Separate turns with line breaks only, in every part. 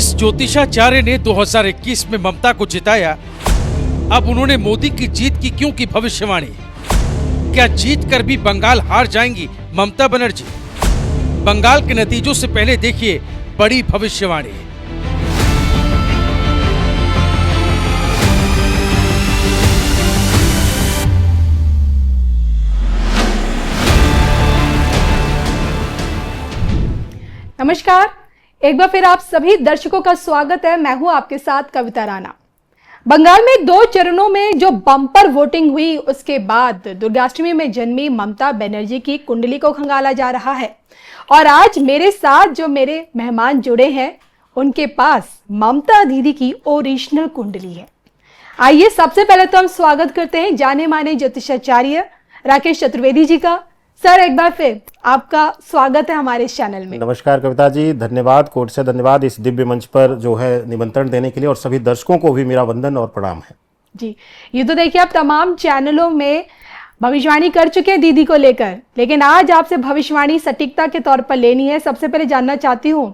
जिस ज्योतिषाचार्य ने 2021 में ममता को जिताया, अब उन्होंने मोदी की जीत की क्यों की भविष्यवाणी? क्या जीत कर भी बंगाल हार जाएंगी ममता बनर्जी? बंगाल के नतीजों से पहले देखिए बड़ी भविष्यवाणी।
नमस्कार, एक बार फिर आप सभी दर्शकों का स्वागत है। मैं हूं आपके साथ कविता राणा। बंगाल में 2 चरणों में जो बम्पर वोटिंग हुई, उसके बाद दुर्गाष्टमी में जन्मी ममता बनर्जी की कुंडली को खंगाला जा रहा है। और आज मेरे साथ जो मेरे मेहमान जुड़े हैं, उनके पास ममता दीदी की ओरिजिनल कुंडली है। आइए सबसे पहले तो हम स्वागत करते हैं जाने माने ज्योतिषाचार्य राकेश चतुर्वेदी जी का। सर, एक बार फिर आपका स्वागत है हमारे इस चैनल में।
नमस्कार कविता जी, धन्यवाद, कोटि से धन्यवाद इस दिव्य मंच पर जो है निमंत्रण देने के लिए, और सभी दर्शकों को भी मेरा वंदन और प्रणाम है। जी,
ये तो देखिए आप तमाम चैनलों में भविष्यवाणी कर चुके हैं दीदी को लेकर, लेकिन आज आपसे भविष्यवाणी सटीकता के तौर पर लेनी है। सबसे पहले जानना चाहती हूँ,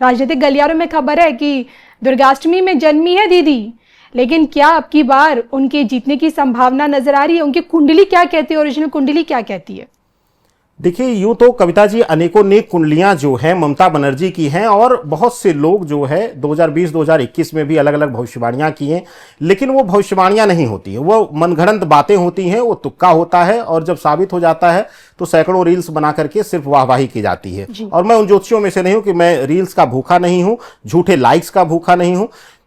राजनीतिक गलियारों में खबर है कि दुर्गाष्टमी में जन्मी है दीदी, लेकिन क्या अब की बार उनके जीतने की संभावना नजर आ रही है? उनकी कुंडली क्या कहती है, ओरिजिनल कुंडली क्या कहती है?
देखिए, यूं तो कविता जी अनेकों नेक कुंडलियां जो हैं ममता बनर्जी की हैं, और बहुत से लोग जो है 2020-2021 में भी अलग अलग भविष्यवाणियां की हैं, लेकिन वो भविष्यवाणियां नहीं होती हैं, वो मनगढ़ंत बातें होती हैं, वो तुक्का होता है, और जब साबित हो जाता है तो सैकड़ों रील्स बना करके सिर्फ वाहवाही की जाती है। और मैं उन ज्योतिषियों में से नहीं हूं कि मैं रील्स का भूखा नहीं हूं, झूठे लाइक्स का भूखा नहीं हूं।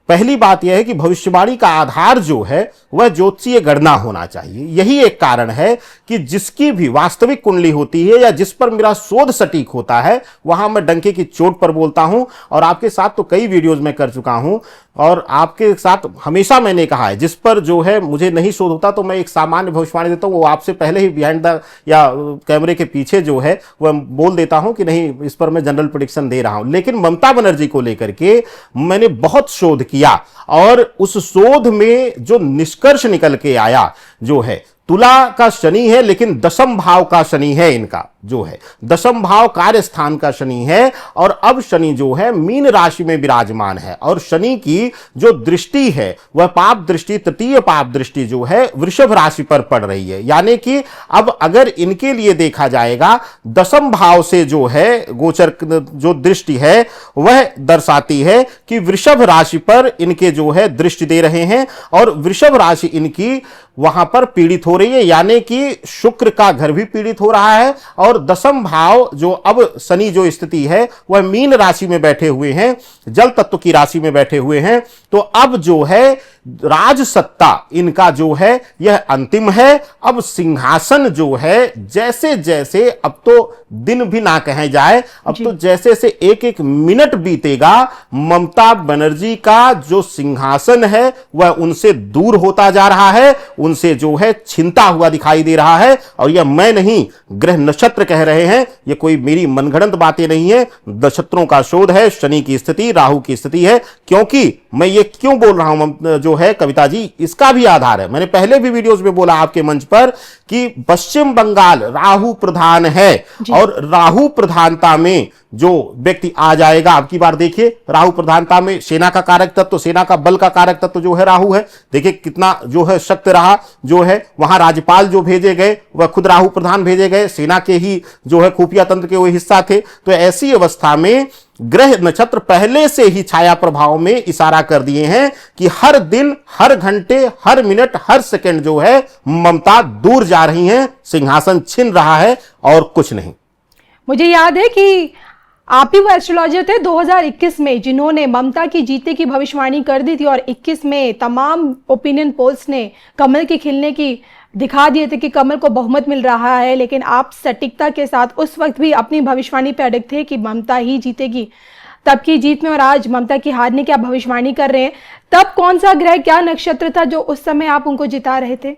पहली बात यह है कि भविष्यवाणी का आधार जो है वह ज्योतिषीय गणना होना चाहिए। यही एक कारण है कि जिसकी भी वास्तविक कुंडली होती है या जिस पर मेरा शोध सटीक होता है, वहां मैं डंके की चोट पर बोलता हूं। और आपके साथ तो कई वीडियोस में कर चुका हूं, और आपके साथ हमेशा मैंने कहा है, जिस पर जो है मुझे नहीं शोध होता तो मैं एक सामान्य भविष्यवाणी देता हूं, वो आपसे पहले ही बिहाइंड द या कैमरे के पीछे जो है वह बोल देता हूं कि नहीं, इस पर मैं जनरल प्रेडिक्शन दे रहा हूं। लेकिन ममता बनर्जी को लेकर के मैंने बहुत शोध किया, और उस शोध में जो निष्कर्ष निकल के आया जो है, तुला का शनि है, लेकिन दशम भाव का शनि है। इनका जो है दशम भाव कार्य स्थान का शनि है, और अब शनि जो है मीन राशि में विराजमान है, और शनि की जो दृष्टि है वह पाप दृष्टि, तृतीय पाप दृष्टि जो है वृषभ राशि पर पड़ रही है। यानी कि अब अगर इनके लिए देखा जाएगा, दशम भाव से जो है गोचर जो दृष्टि है वह दर्शाती है कि वृषभ राशि पर इनके जो है दृष्टि दे रहे हैं, और वृषभ राशि इनकी वहां पर पीड़ित हो रही है। यानी कि शुक्र का घर भी पीड़ित हो रहा है, और दशम भाव जो अब शनि जो स्थिति है वह मीन राशि में बैठे हुए हैं, जल तत्व की राशि में बैठे हुए हैं। तो अब जो है राज सत्ता इनका जो है यह अंतिम है। अब सिंहासन जो है जैसे जैसे, अब तो दिन भी ना कहे जाए, अब तो जैसे से एक एक मिनट बीतेगा, ममता बनर्जी का जो सिंहासन है वह उनसे दूर होता जा रहा है, उनसे जो है छिनता हुआ दिखाई दे रहा है। और यह मैं नहीं, ग्रह नक्षत्र कह रहे हैं, यह कोई मेरी मनगढ़ंत बातें नहीं है, नक्षत्रों का शोध है, शनि की स्थिति, राहु की स्थिति है। क्योंकि मैं ये क्यों बोल रहा हूं जो है कविता जी, इसका भी आधार है। मैंने पहले भी वीडियोस में बोला आपके मंच पर कि पश्चिम बंगाल राहु प्रधान है, और राहु प्रधानता में जो व्यक्ति आ जाएगा, अब की बार देखिए राहु प्रधानता में सेना का कारक तत्व, सेना का बल का कारक तत्व जो है राहु है। देखिए कितना जो है शक्त रहा, जो है वहां राज्यपाल जो भेजे गए वह खुद राहु प्रधान भेजे गए, सेना के ही जो है खुफिया तंत्र के वो हिस्सा थे। तो ऐसी अवस्था में ग्रह नक्षत्र पहले से ही छाया प्रभाव में इशारा कर दिए हैं कि हर दिन, हर घंटे, हर मिनट, हर सेकंड जो है ममता दूर जा रही हैं, सिंहासन छिन रहा है और कुछ नहीं।
मुझे याद है कि आप ही वो एस्ट्रोलॉजर थे 2021 में जिन्होंने ममता की जीतने की भविष्यवाणी कर दी थी, और 21 में तमाम ओपिनियन पोल्स ने कमल के खिलने की दिखा दिए थे कि कमल को बहुमत मिल रहा है। लेकिन आप सटीकता के साथ उस वक्त भी अपनी भविष्यवाणी पर अड़ग थे कि ममता ही जीतेगी। तब की जीत में और आज ममता की हारने की आप भविष्यवाणी कर रहे हैं। तब कौन सा ग्रह, क्या नक्षत्र था जो उस समय आप उनको जिता रहे थे?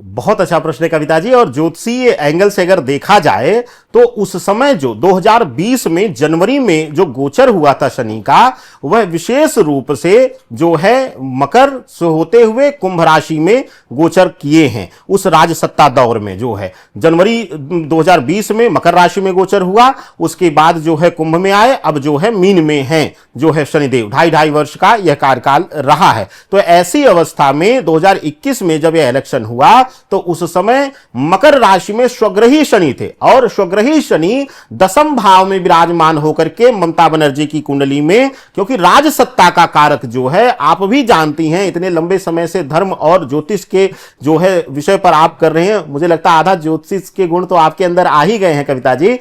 बहुत अच्छा प्रश्न है कविता जी। और ज्योतिषीय एंगल से अगर देखा जाए तो उस समय जो 2020 में जनवरी में जो गोचर हुआ था शनि का, वह विशेष रूप से जो है मकर से होते हुए कुंभ राशि में गोचर किए हैं। उस राजसत्ता दौर में जो है जनवरी 2020 में मकर राशि में गोचर हुआ, उसके बाद जो है कुंभ में आए, अब जो है मीन में हैं जो है शनिदेव। ढाई वर्ष का यह कार्यकाल रहा है। तो ऐसी अवस्था में 2021 में जब यह इलेक्शन हुआ तो उस समय मकर राशि में स्वग्रही शनि थे, और स्वग्रही शनि दसम भाव में विराजमान होकर के ममता बनर्जी की कुंडली में, क्योंकि राजसत्ता का कारक जो है आप भी जानती हैं, इतने लंबे समय से धर्म और ज्योतिष के जो है विषय पर आप कर रहे हैं, मुझे लगता है आधा ज्योतिष के गुण तो आपके अंदर आ ही गए हैं कविता जी।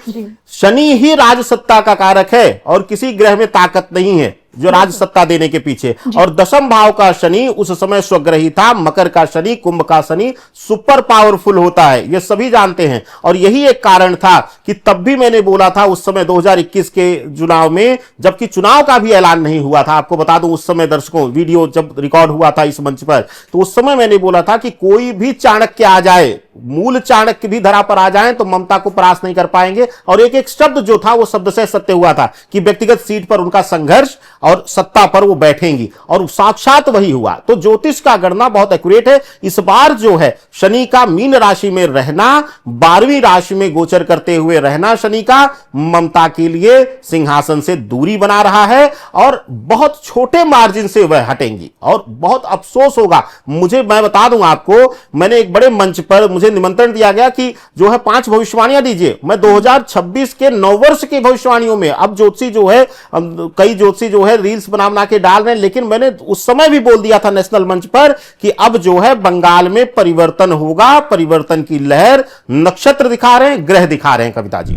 शनि ही राजसत्ता का कारक है और किसी ग्रह में ताकत नहीं है जो राज सत्ता देने के पीछे। और दसम भाव का शनि उस समय स्वग्रही था। मकर का शनि, कुंभ का शनि सुपर पावरफुल होता है, ये सभी जानते हैं। और यही एक कारण था कि तब भी मैंने बोला था उस समय 2021 के चुनाव में, जबकि चुनाव का भी ऐलान नहीं हुआ था, आपको बता दूं उस समय दर्शकों, वीडियो जब रिकॉर्ड हुआ था इस मंच पर, तो उस समय मैंने बोला था कि कोई भी चाणक्य आ जाए, मूल चाणक्य भी धरा पर आ जाए तो ममता को परास्त नहीं कर पाएंगे। और एक एक शब्द जो था वो शब्द से सत्य हुआ था कि व्यक्तिगत सीट पर उनका संघर्ष और सत्ता पर वो बैठेंगी, और साक्षात वही हुआ। तो ज्योतिष का गणना बहुत एक्यूरेट है। इस बार जो है शनि का मीन राशि में रहना, 12वीं राशि में गोचर करते हुए रहना शनि का, ममता के लिए सिंहासन से दूरी बना रहा है और बहुत छोटे मार्जिन से वह हटेंगी और बहुत अफसोस होगा मुझे। मैं बता दूं आपको, मैंने एक बड़े मंच पर मुझे निमंत्रण दिया गया कि जो है 5 भविष्यवाणियां दीजिए। मैं 2026 के नववर्ष की भविष्यवाणियों में, अब ज्योतिषी जो है कई ज्योतिषी जो है रील्स बना के डाल रहे हैं, लेकिन मैंने उस समय भी बोल दिया था नेशनल मंच पर कि अब जो है बंगाल में परिवर्तन होगा, परिवर्तन की लहर नक्षत्र दिखा रहे हैं, ग्रह दिखा रहे हैं कविता जी।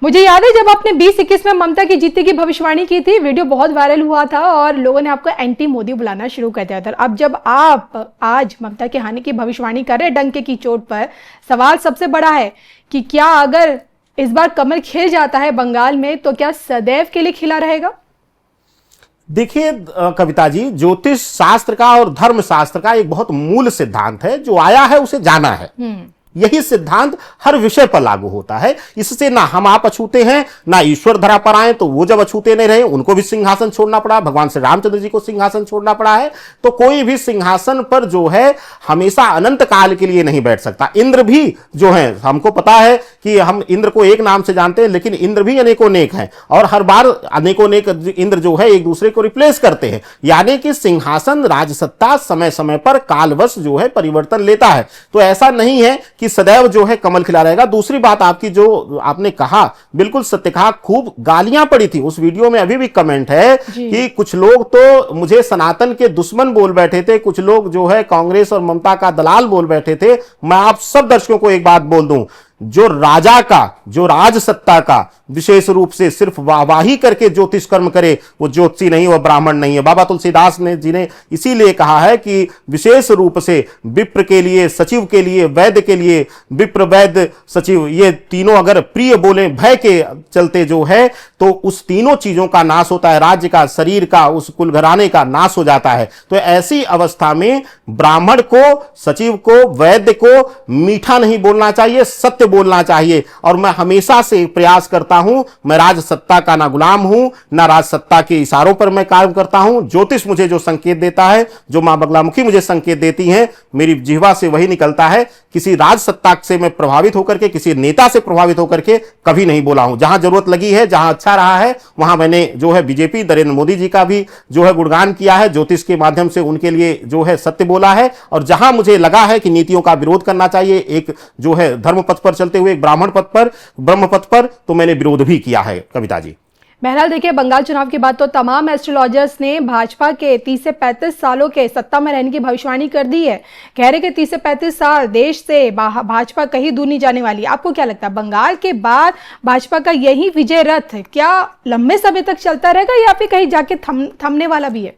मुझे याद है जब आपने 2021 में ममता की जीतने की भविष्यवाणी की थी, वीडियो बहुत वायरल हुआ था और लोगों ने आपको एंटी मोदी बुलाना शुरू कर दिया था। अब जब आप आज ममता के हानि की भविष्यवाणी कर रहे हैं डंके की चोट पर, सवाल सबसे बड़ा है कि क्या अगर इस बार कमल खिल जाता है बंगाल में तो क्या सदैव के लिए खिला रहेगा?
देखिए कविता जी, ज्योतिष शास्त्र का और धर्म शास्त्र का एक बहुत मूल सिद्धांत है, जो आया है उसे जाना है। यही सिद्धांत हर विषय पर लागू होता है। इससे ना हम आप अछूते हैं, ना ईश्वर धरा पर आए, तो वो जब अछूते नहीं रहे उनको भी सिंहासन छोड़ना पड़ा। भगवान श्री रामचंद्र जी को सिंहासन छोड़ना पड़ा है। तो कोई भी सिंहासन पर जो है हमेशा अनंत काल के लिए नहीं बैठ सकता। इंद्र भी जो है, हमको पता है कि हम इंद्र को एक नाम से जानते हैं, लेकिन इंद्र भी अनेकों नेक हैं और हर बार अनेकों नेक इंद्र जो है एक दूसरे को रिप्लेस करते हैं। यानी कि सिंहासन राजसत्ता समय समय पर कालवश जो है परिवर्तन लेता है। तो ऐसा नहीं है कि सदैव जो है कमल खिला रहेगा। दूसरी बात आपकी जो आपने कहा, बिल्कुल सत्य कहा, खूब गालियां पड़ी थी उस वीडियो में। अभी भी कमेंट है कि कुछ लोग तो मुझे सनातन के दुश्मन बोल बैठे थे, कुछ लोग जो है कांग्रेस और ममता का दलाल बोल बैठे थे। मैं आप सब दर्शकों को एक बात बोल दूं, जो राजा का, जो राज सत्ता का विशेष रूप से सिर्फ वाहवाही करके ज्योतिष कर्म करे, वो ज्योतिषी नहीं, वो ब्राह्मण नहीं है। बाबा तुलसीदास ने जी ने इसीलिए कहा है कि विशेष रूप से विप्र के लिए, सचिव के लिए, वैद्य के लिए, विप्र वैद्य सचिव, ये तीनों अगर प्रिय बोले भय के चलते जो है, तो उस तीनों चीजों का नाश होता है। राज्य का, शरीर का, उस कुल घराने का नाश हो जाता है। तो ऐसी अवस्था में ब्राह्मण को, सचिव को, वैद्य को मीठा नहीं बोलना चाहिए, सत्य बोलना चाहिए। और मैं हमेशा से प्रयास करता हूं, मैं राज सत्ता का ना गुलाम हूं, ना राज सत्ता के इशारों पर मैं काम करता हूं। ज्योतिष मुझे जो संकेत देता है, जो मां बगलामुखी मुझे संकेत देती हैं, मेरी जिह्वा से वही निकलता है। किसी राज सत्ता से मैं प्रभावित होकर के, किसी नेता से प्रभावित होकर के कभी नहीं बोला हूं। जहां जरूरत लगी है, जहां अच्छा रहा है, वहां मैंने जो है बीजेपी, नरेंद्र मोदी जी का भी जो है गुणगान किया है, ज्योतिष के माध्यम से उनके लिए जो है सत्य बोला है। और जहां मुझे लगा है कि नीतियों का विरोध करना चाहिए, एक जो है धर्म पथ पर चलते हुए, एक ब्राह्मण पथ पर, ब्रह्म पथ पर, तो मैंने विरोध भी किया है कविता जी।
बहरहाल देखिए, बंगाल चुनाव के बाद तो तमाम एस्ट्रोलॉजर्स ने भाजपा के 30 से 35 सालों के सत्ता में रहने की भविष्यवाणी कर दी है। कह रहे कि 30 से 35 साल देश से भाजपा कहीं दूर नहीं जाने वाली। आपको क्या लगता है, बंगाल के बाद भाजपा का यही विजय रथ क्या लंबे समय तक चलता रहेगा या फिर कहीं जाके थमने वाला भी है?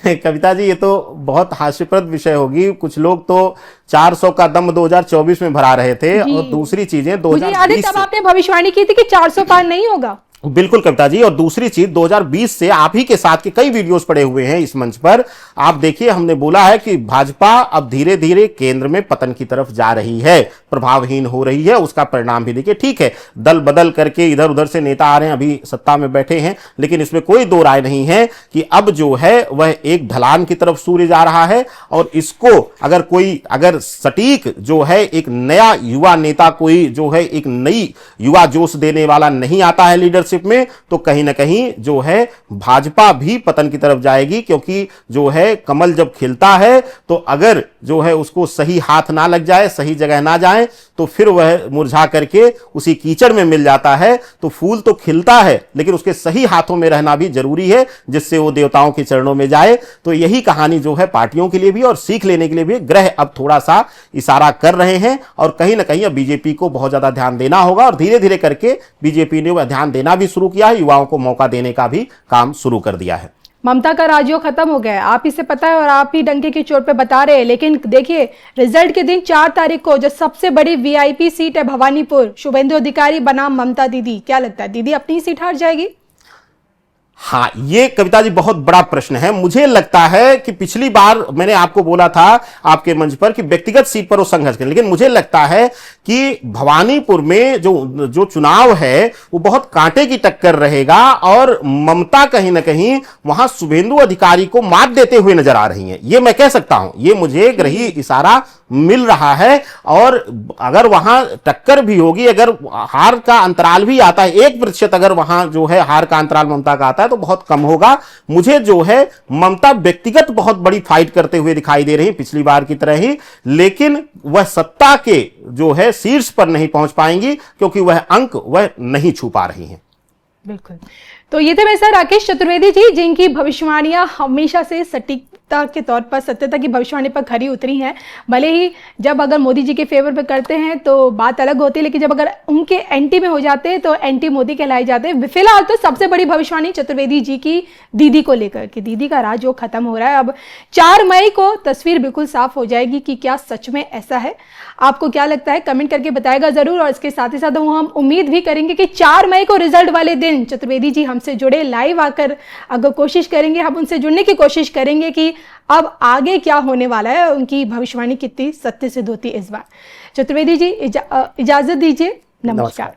कविता जी, ये तो बहुत हास्यप्रद विषय होगी। कुछ लोग तो 400 का दम 2024 में भरा रहे थे, और दूसरी चीजें 2020
मुझे याद है तब आपने भविष्यवाणी की थी कि 400 पार नहीं होगा।
बिल्कुल कविता जी। और दूसरी चीज 2020 से आप ही के साथ के कई वीडियोस पड़े हुए हैं इस मंच पर। आप देखिए, हमने बोला है कि भाजपा अब धीरे धीरे केंद्र में पतन की तरफ जा रही है, प्रभावहीन हो रही है। उसका परिणाम भी देखिए, ठीक है, दल बदल करके इधर उधर से नेता आ रहे हैं, अभी सत्ता में बैठे हैं, लेकिन इसमें कोई दो राय नहीं है कि अब जो है वह एक ढलान की तरफ सूर्य जा रहा है। और इसको अगर सटीक जो है एक नया युवा नेता, कोई जो है एक नई युवा जोश देने वाला नहीं आता है लीडरशिप में, तो कहीं ना कहीं जो है भाजपा भी पतन की तरफ जाएगी। क्योंकि जो है कमल जब खिलता है तो अगर जो है उसको सही हाथ ना लग जाए, सही जगह ना जाए, तो फिर वह मुरझा करके उसी कीचड़ में मिल जाता है। तो फूल तो खिलता है, लेकिन उसके सही हाथों में रहना भी जरूरी है, जिससे वो देवताओं के चरणों में जाए। तो यही कहानी जो है पार्टियों के लिए भी और सीख लेने के लिए भी ग्रह अब थोड़ा सा इशारा कर रहे हैं। और कहीं ना कहीं अब बीजेपी को बहुत ज्यादा ध्यान देना होगा, और धीरे धीरे करके बीजेपी ने वह ध्यान देना भी शुरू किया है, युवाओं को मौका देने का भी काम शुरू कर दिया है।
ममता का राजयोग खत्म हो गया है, आप इसे पता है और आप ही डंके की चोट पे बता रहे हैं। लेकिन देखिए, रिजल्ट के दिन 4 तारीख को जो सबसे बड़ी वीआईपी सीट है भवानीपुर, शुभेंदु अधिकारी बनाम ममता दीदी, क्या लगता है दीदी अपनी सीट हार जाएगी?
हाँ, ये कविता जी बहुत बड़ा प्रश्न है। मुझे लगता है कि पिछली बार मैंने आपको बोला था आपके मंच पर कि व्यक्तिगत सीट पर वो संघर्ष करें, लेकिन मुझे लगता है कि भवानीपुर में जो चुनाव है वो बहुत कांटे की टक्कर रहेगा, और ममता कहीं ना कहीं वहां शुभेंदु अधिकारी को मात देते हुए नजर आ रही हैं। ये मैं कह सकता हूं, ये मुझे ग्रही इशारा मिल रहा है। और अगर वहां टक्कर भी होगी, अगर हार का अंतराल भी आता है, 1% अगर वहां जो है हार का अंतराल ममता का आता है, तो बहुत कम होगा। मुझे जो है ममता व्यक्तिगत बहुत बड़ी फाइट करते हुए दिखाई दे रही है पिछली बार की तरह ही, लेकिन वह सत्ता के जो है शीर्ष पर नहीं पहुंच पाएंगी, क्योंकि वह अंक वह नहीं छू पा रही हैं।
बिल्कुल। तो ये थे मेरे साथ राकेश चतुर्वेदी जी, जिनकी भविष्यवाणियां हमेशा से सटीकता के तौर पर, सत्यता की भविष्यवाणी पर खरी उतरी हैं। भले ही जब अगर मोदी जी के फेवर पे करते हैं तो बात अलग होती है, लेकिन जब अगर उनके एंटी में हो जाते हैं तो एंटी मोदी कहलाए जाते हैं। फिलहाल तो सबसे बड़ी भविष्यवाणी चतुर्वेदी जी की दीदी को लेकर कि दीदी का राजयोग खत्म हो रहा है। अब 4 मई को तस्वीर बिल्कुल साफ हो जाएगी कि क्या सच में ऐसा है। आपको क्या लगता है कमेंट करके बताएगा जरूर। और इसके साथ ही साथ हम उम्मीद भी करेंगे कि 4 मई को रिजल्ट वाले दिन चतुर्वेदी जी हमसे जुड़े, लाइव आकर अगर कोशिश करेंगे, हम उनसे जुड़ने की कोशिश करेंगे कि अब आगे क्या होने वाला है, उनकी भविष्यवाणी कितनी सत्य सिद्ध होती है इस बार। चतुर्वेदी जी इजाजत दीजिए, नमस्कार।